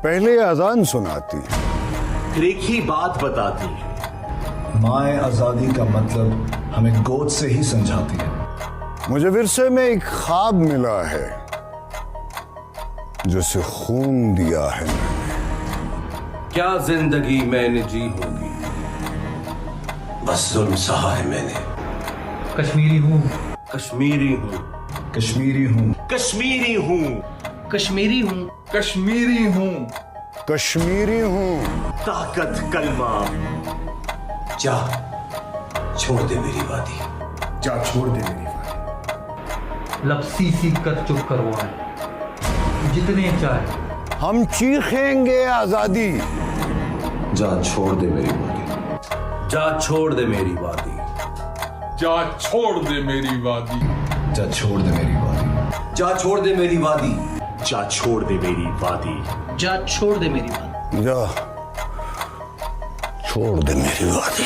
पहले अजान सुनाती, फिर एक ही बात बताती है। माए आजादी का मतलब हमें गोद से ही समझाती है। मुझे विरसे में एक ख्वाब मिला है जिसे खून दिया है मैंने। क्या जिंदगी मैंने जी होगी, बस जुल्म सहा है मैंने। कश्मीरी हूँ, कश्मीरी हूँ, कश्मीरी हूँ, कश्मीरी हूँ, कश्मीरी हूँ, कश्मीरी हूँ, कश्मीरी हूँ। ताकत कलमा। जा छोड़ दे मेरी वादी, जा छोड़ दे मेरी वादी। लपसी सी कर चुप करवाए जितने चाहे। हम चीखेंगे आजादी। जा छोड़ दे मेरी वादी। जा छोड़ दे मेरी वादी, जा छोड़ दे मेरी वादी, जा छोड़ दे मेरी वादी। जा छोड़ दे मेरी वादी, जा छोड़ दे मेरी वादी, जा छोड़ दे मेरी बात। जा छोड़ दे मेरी वादी।